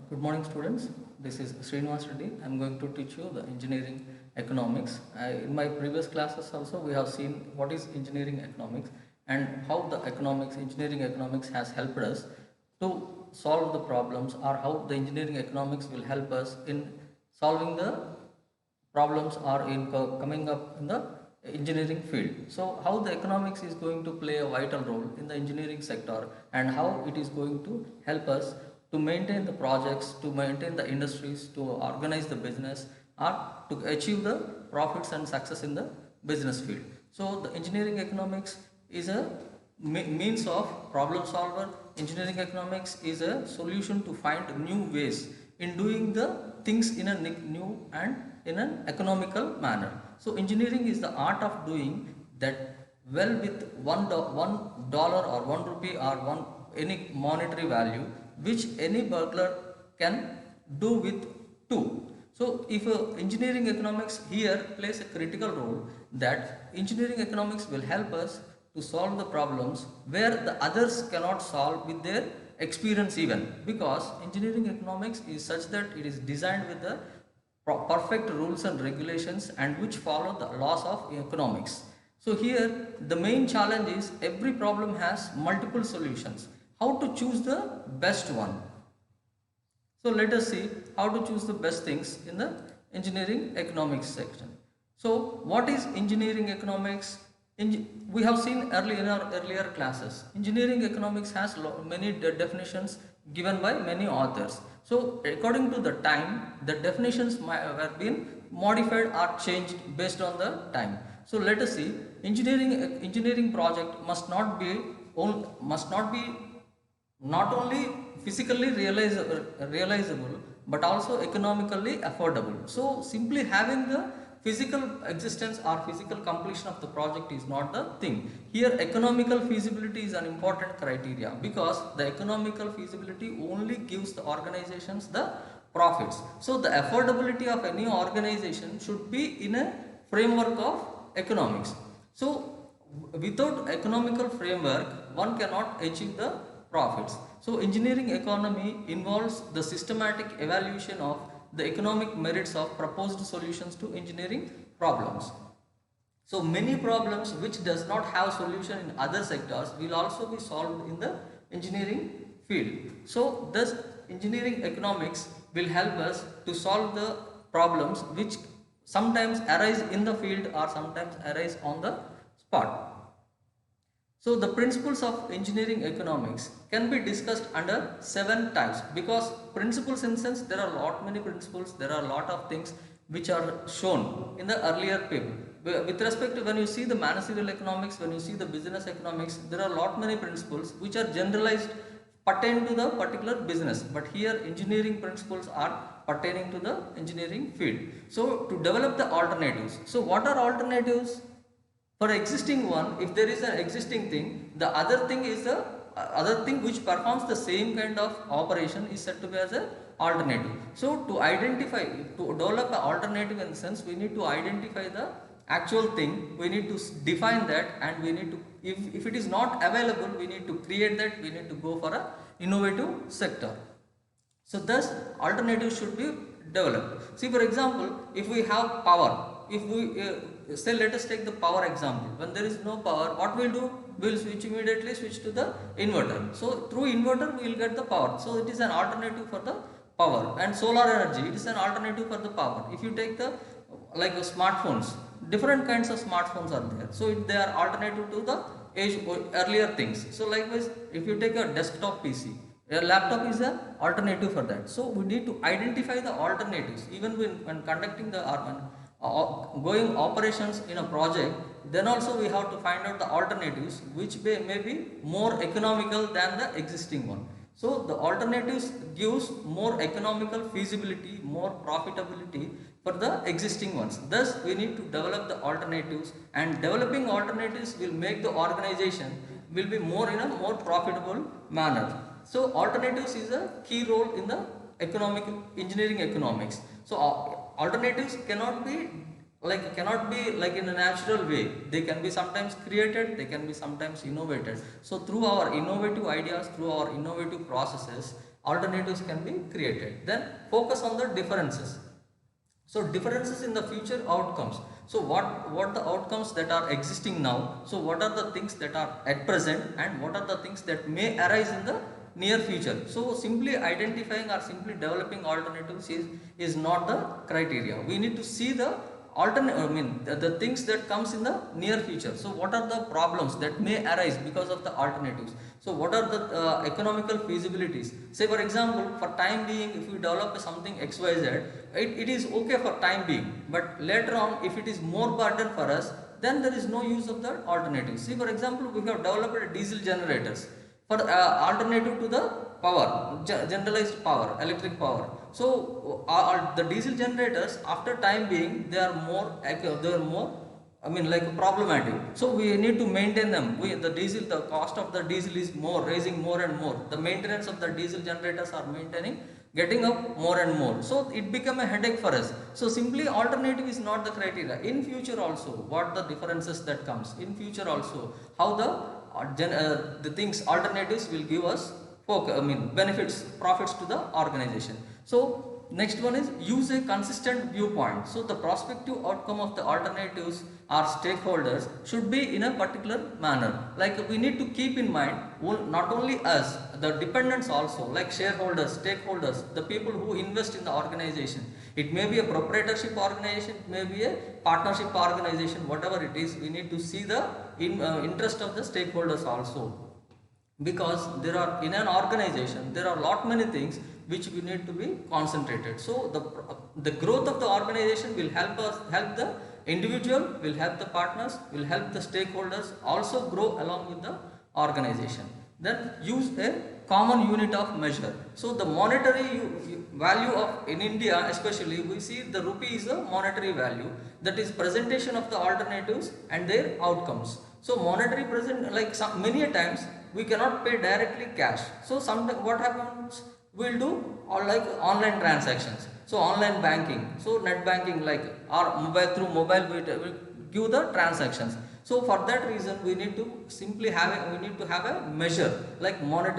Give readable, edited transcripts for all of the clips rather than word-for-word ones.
Good morning, students. This is Srinivas Reddy. I am going to teach you the engineering economics. In my previous classes also we have seen what is engineering economics and how the engineering economics has helped us to solve the problems, or how the engineering economics will help us in solving the problems are coming up in the engineering field. So how the economics is going to play a vital role in the engineering sector, and how it is going to help us to maintain the projects, to maintain the industries, to organize the business, or to achieve the profits and success in the business field. So the engineering economics is a means of problem solver. Engineering economics is a solution to find new ways in doing the things in a new and in an economical manner. So engineering is the art of doing that well with $1 or 1 rupee or one any monetary value, which any burglar can do with two. So if engineering economics here plays a critical role, that engineering economics will help us to solve the problems where the others cannot solve with their experience even, because engineering economics is such that it is designed with the perfect rules and regulations and which follow the laws of economics. So here the main challenge is every problem has multiple solutions. How to choose the best one? So let us see how to choose the best things in the engineering economics section. So what is engineering economics? We have seen in our earlier classes, engineering economics has many definitions given by many authors. So according to the time, the definitions have been modified or changed based on the time. So let us see, engineering project must not be not only physically realizable but also economically affordable. So simply having the physical existence or physical completion of the project is not the thing. Here economical feasibility is an important criteria, because the economical feasibility only gives the organizations the profits. So the affordability of any organization should be in a framework of economics. So without economical framework one cannot achieve the profits. So engineering economy involves the systematic evaluation of the economic merits of proposed solutions to engineering problems. So many problems which does not have solution in other sectors will also be solved in the engineering field. So thus engineering economics will help us to solve the problems which sometimes arise in the field or sometimes arise on the spot. So the principles of engineering economics can be discussed under 7 types, because principles in sense there are many principles, there are a lot of things which are shown in the earlier paper. With respect to when you see the managerial economics, when you see the business economics, there are many principles which are generalized pertain to the particular business, but here engineering principles are pertaining to the engineering field. So to develop the alternatives. So what are alternatives? For existing one, if there is an existing thing, the other thing is the other thing which performs the same kind of operation is said to be as an alternative. So to develop an alternative in the sense, we need to identify the actual thing, we need to define that, and we need to, if it is not available, we need to create that, we need to go for a innovative sector. So thus alternatives should be developed. See, for example, if we have power, if we say, let us take the power example. When there is no power, what we'll do? We'll immediately switch to the inverter. So through inverter we will get the power. So it is an alternative for the power. And solar energy, it is an alternative for the power. If you take the smartphones, different kinds of smartphones are there. So they are alternative to the earlier things. So likewise, if you take a desktop PC, a laptop is an alternative for that. So we need to identify the alternatives even when conducting the going operations in a project. Then also we have to find out the alternatives which may be more economical than the existing one. So the alternatives gives more economical feasibility, more profitability for the existing ones. Thus we need to develop the alternatives, and developing alternatives will make the organization will be more in a more profitable manner. So alternatives is a key role in the engineering economics. So alternatives cannot be like cannot be like in a natural way. They can be sometimes created, they can be sometimes innovated. So through our innovative ideas, through our innovative processes, alternatives can be created. Then focus on the differences. So differences in the future outcomes. So what the outcomes that are existing now, so what are the things that are at present, and what are the things that may arise in the near future. So simply identifying or simply developing alternatives is not the criteria. We need to see the alternate, I mean the things that comes in the near future. So what are the problems that may arise because of the alternatives. So what are the economical feasibilities. Say for example, for time being, if we develop something xyz, it is okay for time being, but later on if it is more burden for us, then there is no use of the alternative. See for example, we have developed diesel generators for alternative to the power, generalized power, electric power. So the diesel generators after time being, they are more I mean like problematic. So we need to maintain them. The cost of the diesel is more, raising more and more. The maintenance of the diesel generators are getting up more and more. So it become a headache for us. So simply alternative is not the criteria. In future also, what the differences that comes in future also, how the things alternatives will give us benefits, profits to the organization. So next one is use a consistent viewpoint. So the prospective outcome of the alternatives or stakeholders should be in a particular manner. Like we need to keep in mind, not only us, the dependents also, like shareholders, stakeholders, the people who invest in the organization. It may be a proprietorship organization, it may be a partnership organization, whatever it is, we need to see the interest of the stakeholders also. Because there are in an organization, there are lot many things which we need to be concentrated. So the growth of the organization will help the individual, will help the partners, will help the stakeholders also grow along with the organization. Then use a common unit of measure. So the monetary value of, in India especially, we see the rupee is a monetary value, that is presentation of the alternatives and their outcomes. So monetary present, like many a times we cannot pay directly cash. So sometimes what happens, we'll do like online transactions. So online banking, so net banking, like or through mobile we give the transactions. So for that reason we need to simply have a measure like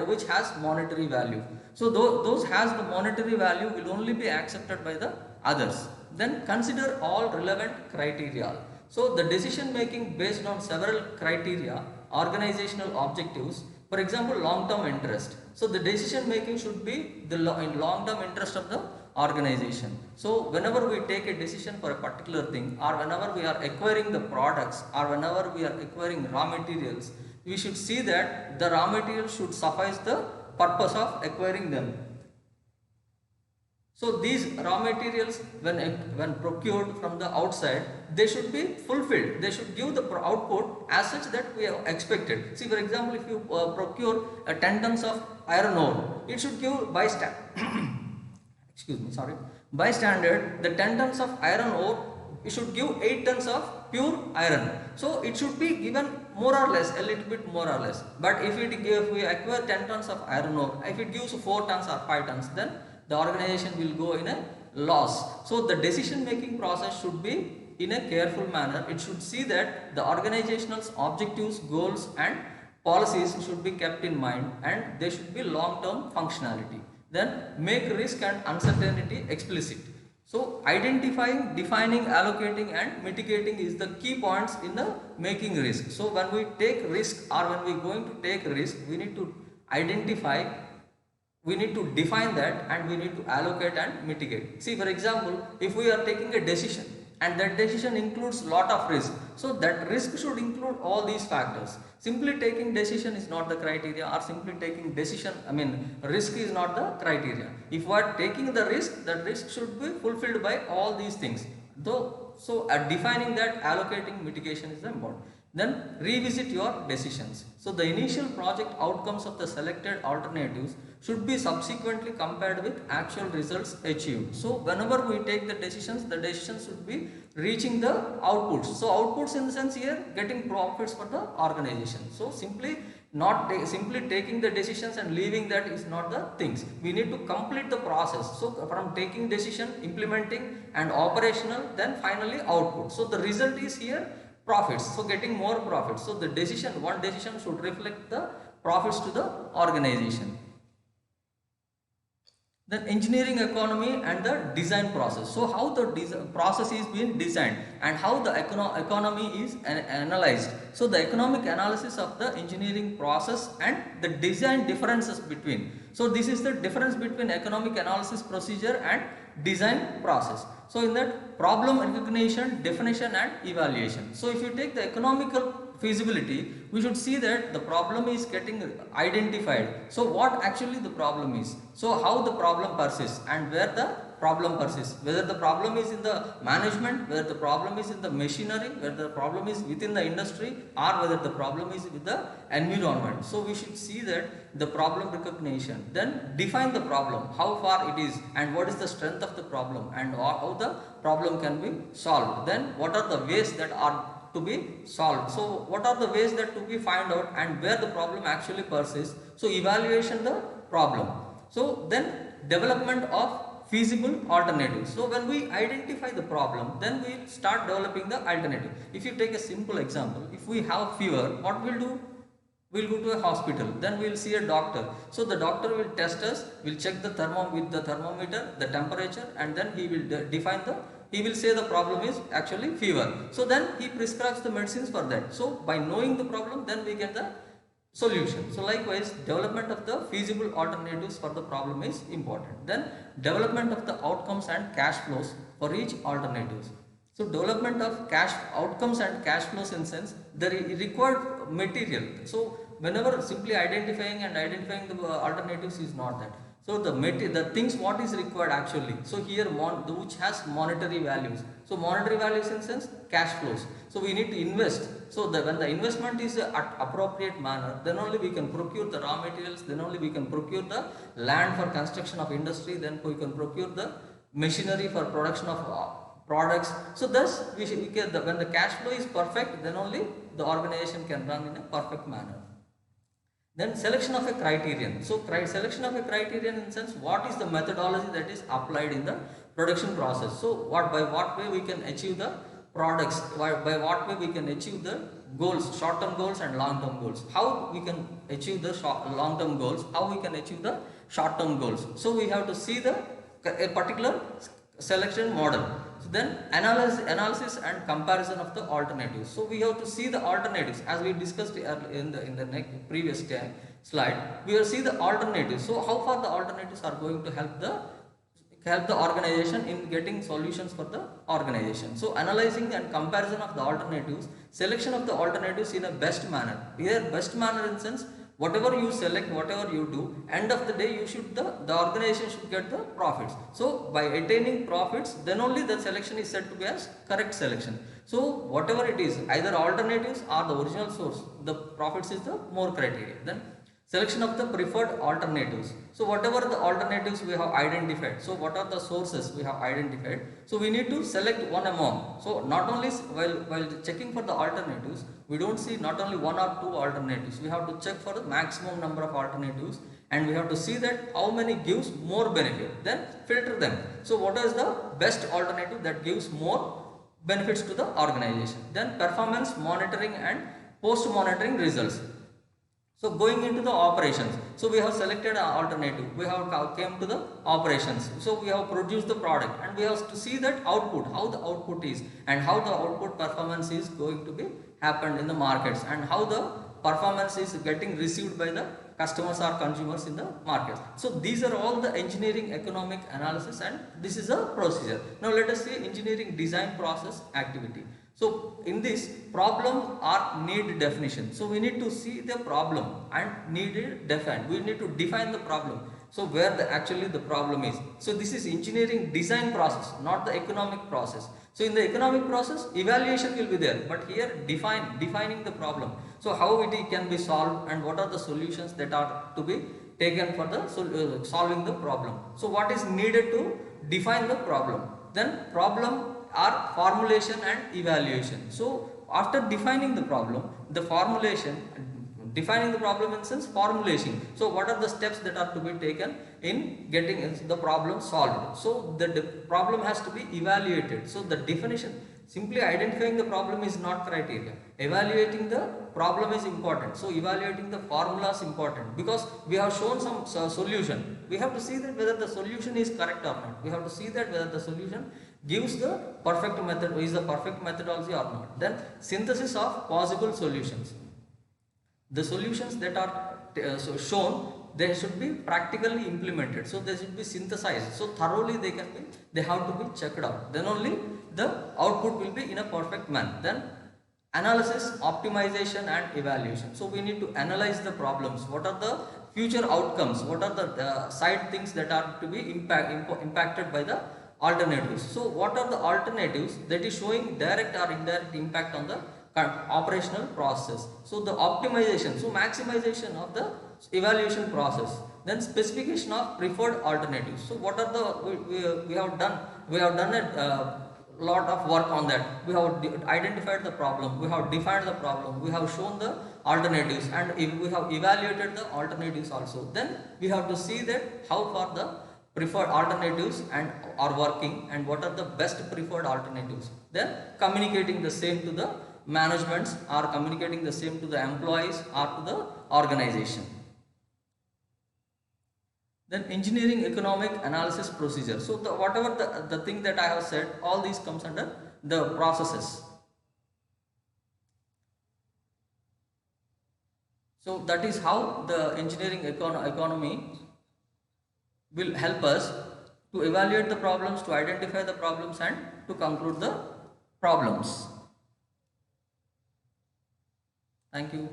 which has monetary value. So those has the monetary value will only be accepted by the others. Then consider all relevant criteria. So the decision making based on several criteria, organizational objectives, for example long-term interest. So the decision making should be in long-term interest of the organization. So whenever we take a decision for a particular thing, or whenever we are acquiring the products, or whenever we are acquiring raw materials, we should see that the raw materials should suffice the purpose of acquiring them. So these raw materials, when procured from the outside, they should be fulfilled. They should give the output as such that we have expected. See for example, if you procure 10 tons of iron ore, it should give by by standard, the 10 tons of iron ore, it should give 8 tons of pure iron. So it should be given more or less, a little bit more or less. But if we acquire 10 tons of iron ore, if it gives 4 tons or 5 tons, then the organization will go in a loss. So the decision making process should be in a careful manner. It should see that the organizational objectives, goals and policies should be kept in mind, and they should be long-term functionality. Then make risk and uncertainty explicit. So identifying, defining, allocating and mitigating is the key points in the making risk. So when we take risk, or when we are going to take risk, we need to identify, we need to define that, and we need to allocate and mitigate. See for example, if we are taking a decision and that decision includes lot of risk, so that risk should include all these factors. Simply taking decision is not the criteria, or simply taking decision, risk is not the criteria. If we are taking the risk, that risk should be fulfilled by all these things. So at defining that, allocating, mitigation is important. Then revisit your decisions. So the initial project outcomes of the selected alternatives should be subsequently compared with actual results achieved. So whenever we take the decisions should be reaching the outputs. So outputs in the sense here, getting profits for the organization. So simply Simply taking the decisions and leaving that is not the things. We need to complete the process. So from taking decision, implementing and operational, then finally output. So the result is here profits. So getting more profits. So the decision, one decision should reflect the profits to the organization. Then engineering economy and the design process. So how the process is being designed and how the economy is analyzed. So the economic analysis of the engineering process and the design differences between. So this is the difference between economic analysis procedure and design process. So in that, problem recognition, definition and evaluation. So if you take the economical feasibility, we should see that the problem is getting identified. So what actually the problem is, so how the problem persists and where the problem persists, whether the problem is in the management, whether the problem is in the machinery, whether the problem is within the industry, or whether the problem is with the environment. So we should see that the problem recognition, then define the problem, how far it is and what is the strength of the problem and how the problem can be solved. Then what are the ways that are to be solved. So what are the ways that to be find out and where the problem actually persists. So evaluation the problem. So then development of feasible alternatives. So when we identify the problem, then we start developing the alternative. If you take a simple example, if we have fever, what we'll do? We'll go to a hospital, then we'll see a doctor. So the doctor will test us, will check the with the thermometer, the temperature, and then he will he will say the problem is actually fever. So then he prescribes the medicines for that. So by knowing the problem, then we get the solution. So likewise, development of the feasible alternatives for the problem is important. Then development of the outcomes and cash flows for each alternatives. So development of cash outcomes and cash flows in sense the required material. So whenever simply identifying the alternatives is not that. So the things what is required actually. So here which has monetary values. So monetary values in sense cash flows. So we need to invest. So when the investment is at appropriate manner, then only we can procure the raw materials. Then only we can procure the land for construction of industry. Then we can procure the machinery for production of products. So thus when the cash flow is perfect, then only the organization can run in a perfect manner. Then selection of a criterion. So selection of a criterion in sense what is the methodology that is applied in the production process. So by what way we can achieve the products, by what way we can achieve the goals, short term goals and long term goals. How we can achieve the long term goals, how we can achieve the short term goals. So we have to see a particular selection model. So then analysis and comparison of the alternatives. So we have to see the alternatives as we discussed in the previous slide. We will see the alternatives. So how far the alternatives are going to help the organization in getting solutions for the organization. So analyzing and comparison of the alternatives, selection of the alternatives in a best manner. Here best manner in sense whatever you select, whatever you do, end of the day the organization should get the profits. So by attaining profits, then only the selection is said to be as correct selection. So whatever it is, either alternatives or the original source, the profits is the more criteria. Then selection of the preferred alternatives. So whatever the alternatives we have identified, so what are the sources we have identified, so we need to select one among. So not only while checking for the alternatives, we don't see not only one or two alternatives, we have to check for the maximum number of alternatives and we have to see that how many gives more benefit, then filter them. So what is the best alternative that gives more benefits to the organization. Then performance monitoring and post monitoring results. So going into the operations, so we have selected an alternative, we have came to the operations, so we have produced the product and we have to see that output, how the output is and how the output performance is going to be happened in the markets and how the performance is getting received by the customers or consumers in the market. So these are all the engineering economic analysis and this is a procedure. Now let us see engineering design process activity. So in this problem or need definition. So we need to see the problem and need it defined. We need to define the problem. So where actually the problem is. So this is engineering design process, not the economic process. So in the economic process, evaluation will be there, but here defining the problem. So how it can be solved and what are the solutions that are to be taken for the solving the problem. So what is needed to define the problem? Then problem are formulation and evaluation. So after defining the problem, the formulation, Defining the problem in sense formulation. So what are the steps that are to be taken in getting the problem solved? So the problem has to be evaluated. So the definition, simply identifying the problem is not criteria. Evaluating the problem is important. So evaluating the formula is important, because we have shown some solution. We have to see that whether the solution is correct or not. We have to see that whether the solution gives the perfect method, is the perfect methodology or not. Then synthesis of possible solutions. The solutions that are shown, they should be practically implemented. So they should be synthesized. So thoroughly they have to be checked out. Then only the output will be in a perfect manner. Then analysis, optimization and evaluation. So we need to analyze the problems. What are the future outcomes? What are the side things that are to be impacted by the alternatives? So what are the alternatives that is showing direct or indirect impact on the operational process? So the optimization, so maximization of the evaluation process. Then specification of preferred alternatives. So what are the we have done a lot of work on that. We have identified the problem, we have defined the problem, we have shown the alternatives, and if we have evaluated the alternatives also. Then we have to see that how far the preferred alternatives and are working, and what are the best preferred alternatives. Then communicating the same to the managements, or communicating the same to the employees or to the organization. Then engineering economic analysis procedure. So whatever the thing that I have said, all these comes under the processes. So that is how the engineering economy will help us to evaluate the problems, to identify the problems and to conclude the problems. Thank you.